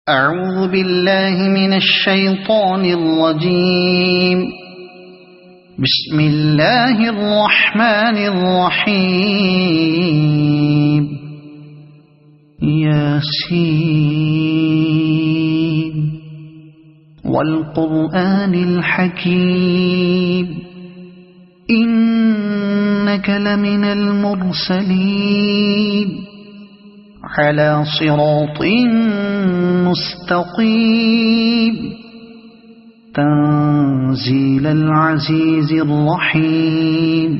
أعوذ بالله من الشيطان الرجيم. بسم الله الرحمن الرحيم. ياسين والقرآن الحكيم إنك لمن المرسلين على صراط مستقيم تنزيل العزيز الرحيم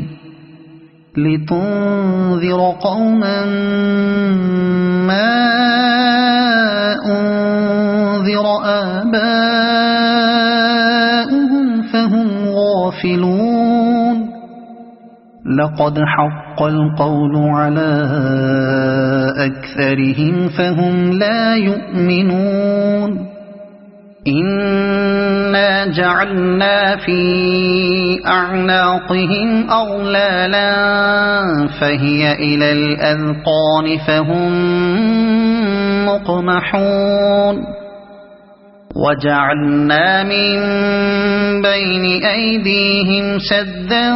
لتنذر قوما ما أنذر آباؤهم فهم غافلون. لقد حق القول على أكثرهم فهم لا يؤمنون. إنا جعلنا في أعناقهم أغلالا فهي إلى الأذقان فهم مقمحون. وجعلنا من بين أيديهم سدا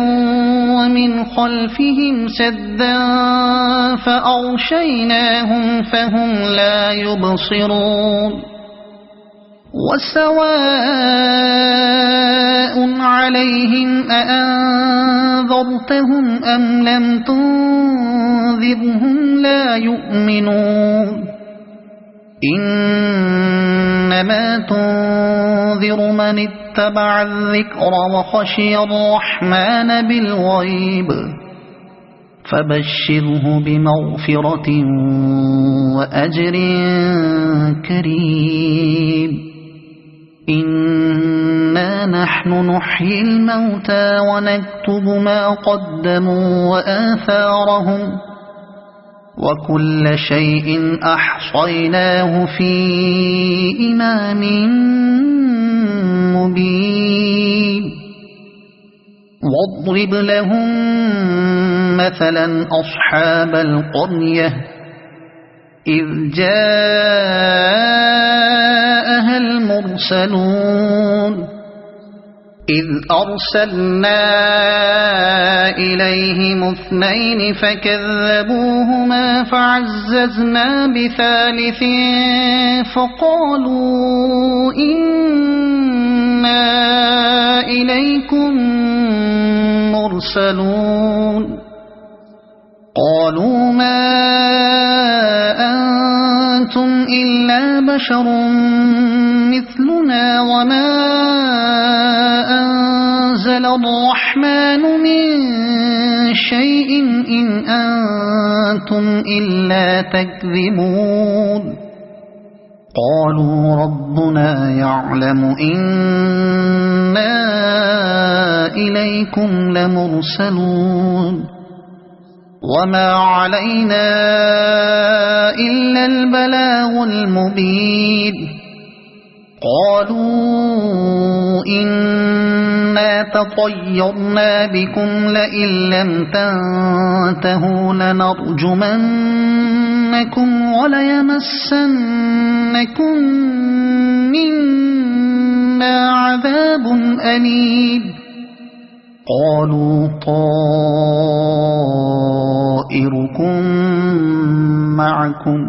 ومن خلفهم سدا فأغشيناهم فهم لا يبصرون. وسواء عليهم أأنذرتهم أم لم تنذرهم لا يؤمنون. إنما تنذر من اتبع الذكر وخشي الرحمن بالغيب فبشره بمغفرة وأجر كريم. إنا نحن نحيي الموتى ونكتب ما قدموا وآثارهم وكل شيء أحصيناه في إمام مبين. واضرب لهم مثلا أصحاب القرية إذ جاءها المرسلون إذ أرسلنا إليهم اثنين فكذبوهما فعززنا بثالث فقالوا إنا إليكم مرسلون. قالوا ما أنتم إلا بشر مثلنا وما أنزل الرحمن من شيء إن أنتم إلا تكذبون. قالوا ربنا يعلم إنا إليكم لمرسلون وما علينا إلا البلاغ المبين. قالوا إنا تطيرنا بكم لئن لم تنتهوا لنرجمنكم وليمسنكم منا عذاب أليم. قالوا طائركم معكم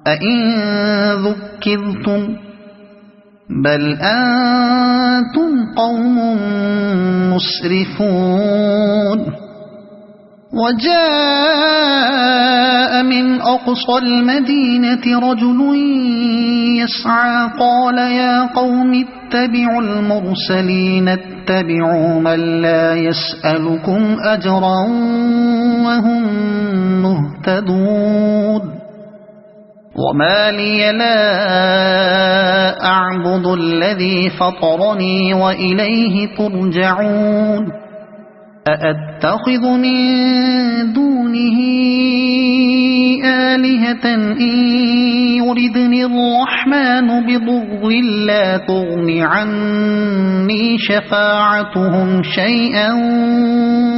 أئن ذكرتم بل أنتم قوم مسرفون. وجاء من أقصى المدينة رجل يسعى قال يا قوم اتبعوا المرسلين اتبعوا من لا يسألكم أجرا وهم مهتدون. وما لي لا أعبد الذي فطرني وإليه ترجعون. أأتخذ من دونه آلهة إن يردني الرحمن بضر لا تغن عني شفاعتهم شيئا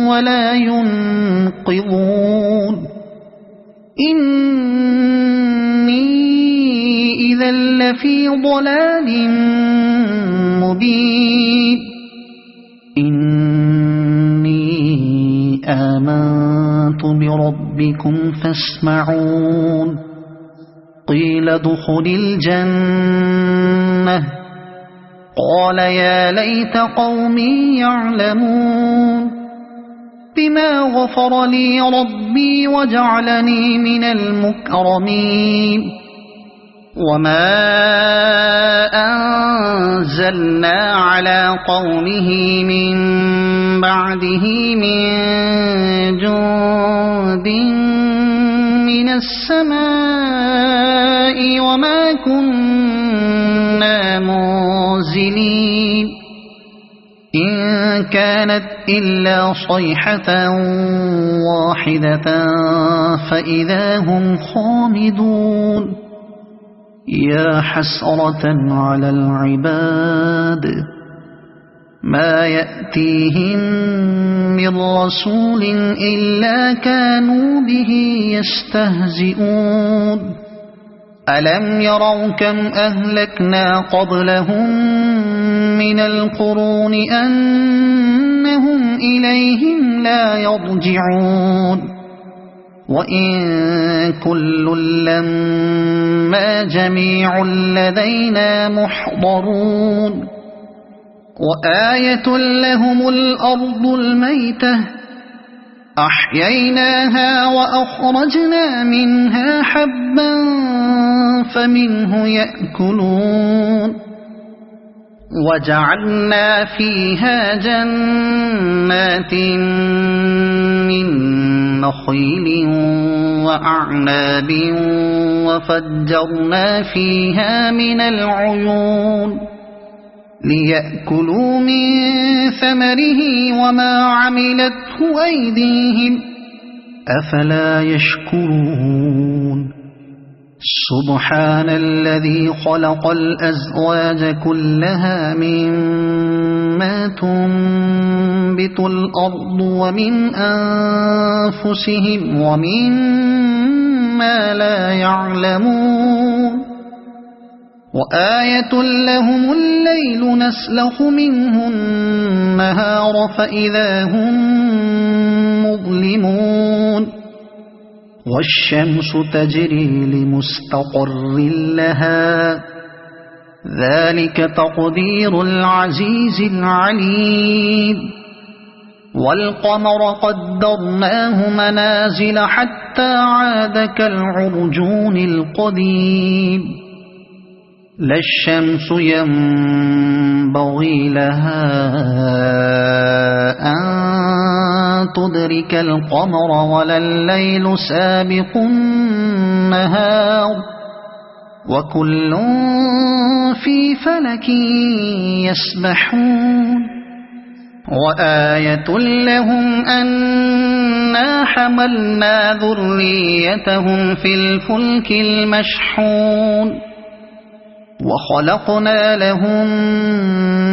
ولا ينقذون. إني إذا لفي ضلال مبين إني آمنت بربكم فاسمعون قيل ادخل الجنة قال يا ليت قومي يعلمون بما غفر لي ربي وجعلني من المكرمين وما أنزلنا على قومه من بعده من جند من السماء وما كنا منزلين إن كانت إلا صيحة واحدة فإذا هم خامدون يا حسرة على العباد ما يأتيهم من رسول إلا كانوا به يستهزئون ألم يروا كم أهلكنا قبلهم من القرون أنهم إليهم لا يرجعون وإن كل لما جميع لدينا محضرون وآية لهم الأرض الميتة أحييناها وأخرجنا منها حبا فمنه يأكلون وجعلنا فيها جنات من نخيل وأعناب وفجرنا فيها من العيون ليأكلوا من ثمره وما عملته أيديهم أفلا يشكرون سبحان الذي خلق الأزواج كلها مما تنبت الأرض ومن أنفسهم ومما لا يعلمون وآية لهم الليل نسلخ منه النهار فإذا هم مظلمون والشمس تجري لمستقر لها ذلك تقدير العزيز العليم والقمر قدرناه منازل حتى عاد كالعرجون القديم لا الشمس ينبغي لها أن تدرك القمر ولا الليل سابق النهار وكل في فلك يسبحون وآية لهم أنا حملنا ذريتهم في الفلك المشحون وخلقنا لهم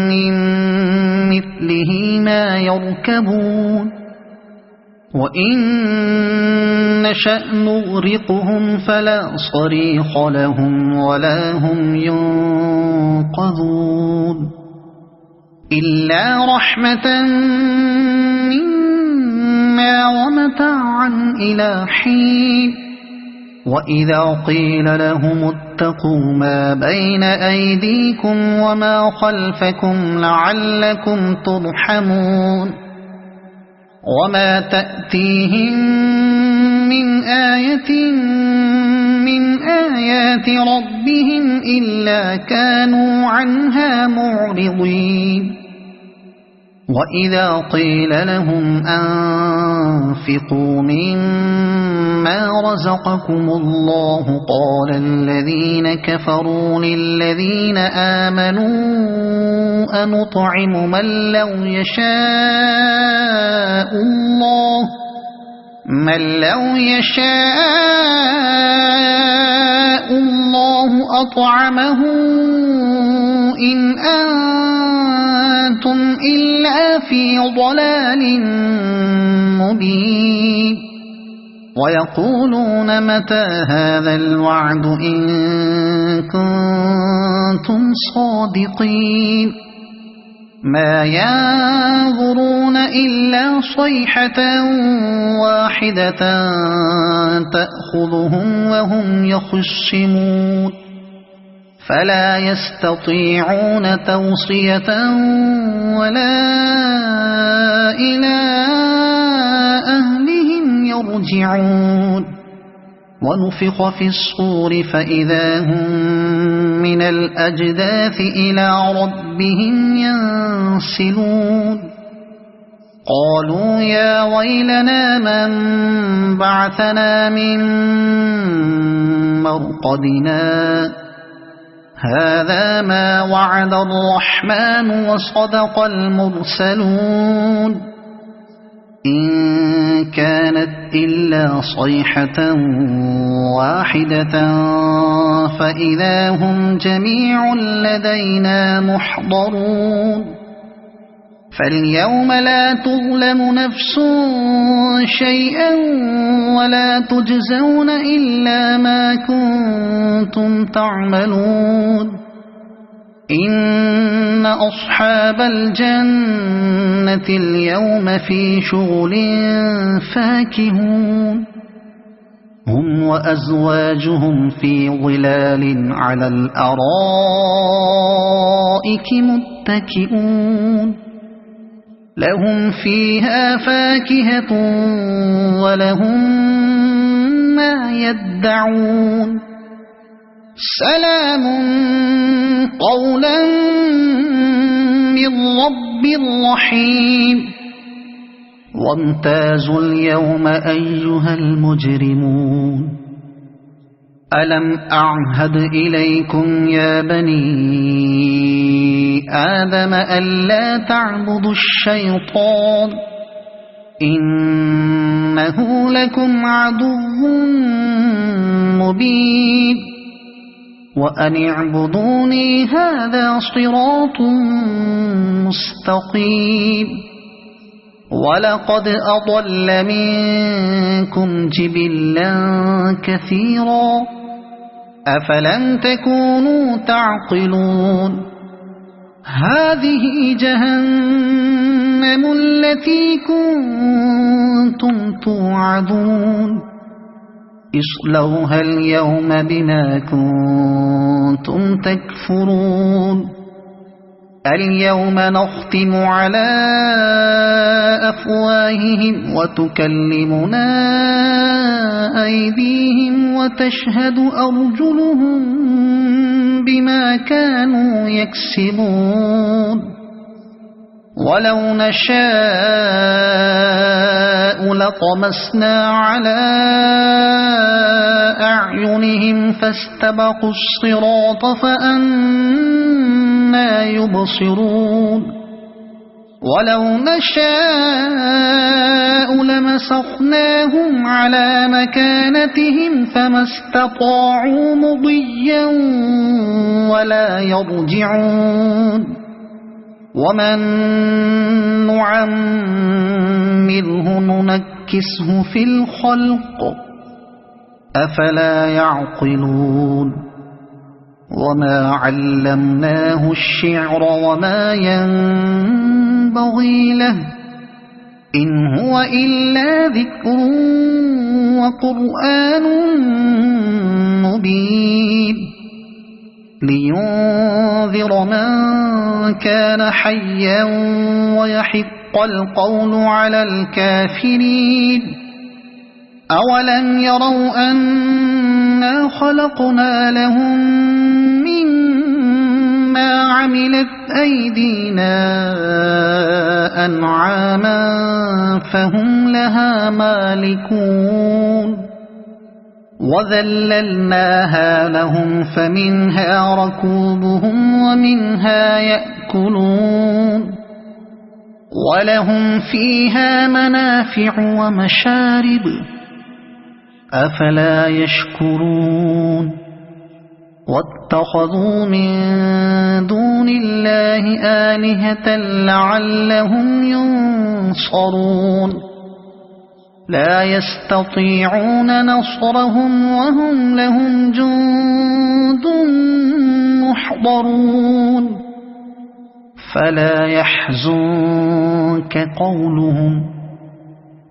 من مثله ما يركبون وإن نشأ نغرقهم فلا صريخ لهم ولا هم ينقذون إلا رحمة منا ومتاعا إلى حين وإذا قيل لهم اتقوا ما بين أيديكم وما خلفكم لعلكم ترحمون وما تأتيهم من آية من آيات ربهم إلا كانوا عنها معرضين وإذا قيل لهم أنفقوا مما رزقكم الله قال الذين كفروا للذين آمنوا أنطعم من لو يشاء الله أطعمه إن أنتم إلا في ضلال مبين ويقولون متى هذا الوعد إن كنتم صادقين ما ينظرون إلا صيحة واحدة تأخذهم وهم يخصمون فلا يستطيعون توصية ولا إلى أهلهم يرجعون ونفخ في الصور فإذا هم من الأجداث إلى ربهم ينسلون قالوا يا ويلنا من بعثنا من مرقدنا هذا ما وعد الرحمن وصدق المرسلون إن كانت إلا صيحة واحدة فإذا هم جميع لدينا محضرون فاليوم لا تظلم نفس شيئا ولا تجزون إلا ما كنتم تعملون إن أصحاب الجنة اليوم في شغل فاكهون هم وأزواجهم في ظلال على الأرائك متكئون لهم فيها فاكهة ولهم ما يدعون سلام قولا من رب رحيم وامتازوا اليوم أيها المجرمون ألم أعهد إليكم يا بني آدم ألا تعبدوا الشيطان إنه لكم عدو مبين وأن اعبدوني هذا صراط مستقيم ولقد أضل منكم جبلا كثيرا أفلم تكونوا تعقلون هذه جهنم التي كنتم توعدون اصلوها اليوم بما كنتم تكفرون اليوم نختم على أفواههم وتكلمنا أيديهم وتشهد أرجلهم بما كانوا يكسبون ولو نشاء لطمسنا على أعينهم فاستبقوا الصراط فأنى يبصرون ولو نشاء لمسخناهم على مكانتهم فما استطاعوا مضيا ولا يرجعون ومن نعمره ننكسه في الخلق أفلا يعقلون وما علمناه الشعر وما ينبغي له إن هو إلا ذكر وقرآن مبين لينذر من كان حيا ويحق القول على الكافرين أولم يروا أنا خلقنا لهم مما عملت أيدينا أنعاما فهم لها مالكون وذللناها لهم فمنها ركوبهم ومنها يأكلون ولهم فيها منافع ومشارب أفلا يشكرون واتخذوا من دون الله آلهة لعلهم ينصرون لا يستطيعون نصرهم وهم لهم جند محضرون فلا يحزنك قولهم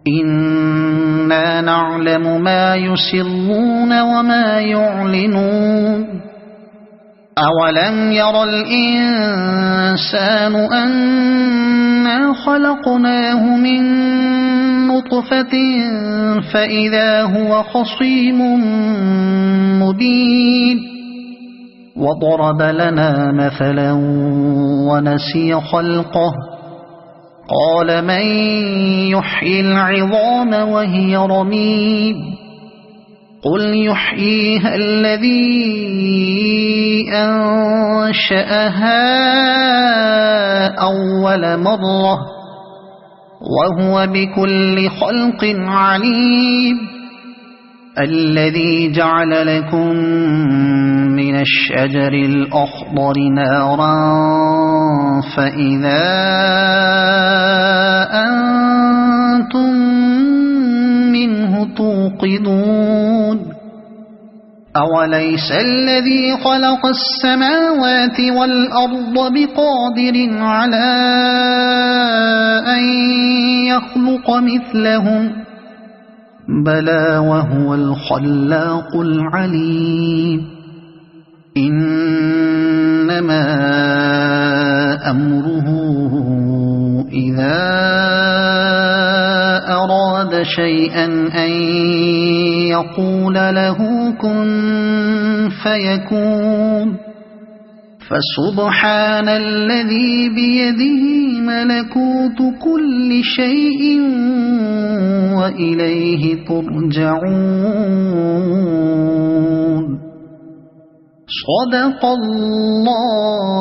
إنا نعلم ما يسرون وما يعلنون أولم ير الإنسان أنا خلقناه من نطفة فإذا هو خصيم مبين وضرب لنا مثلا ونسي خلقه قال من يحيي العظام وهي رميم قل يحييها الذي أنشأها أول مرة وهو بكل خلق عليم الذي جعل لكم من الشجر الأخضر نارا فإذا أنتم منه توقدون أوليس الذي خلق السماوات والأرض بقادر على أن يخلق مثلهم بلى وهو الخلاق العليم إنما أمره إذا أراد شيئا أن يقول له كن فيكون فسبحان الذي بيده ملكوت كل شيء وإليه ترجعون صدق الله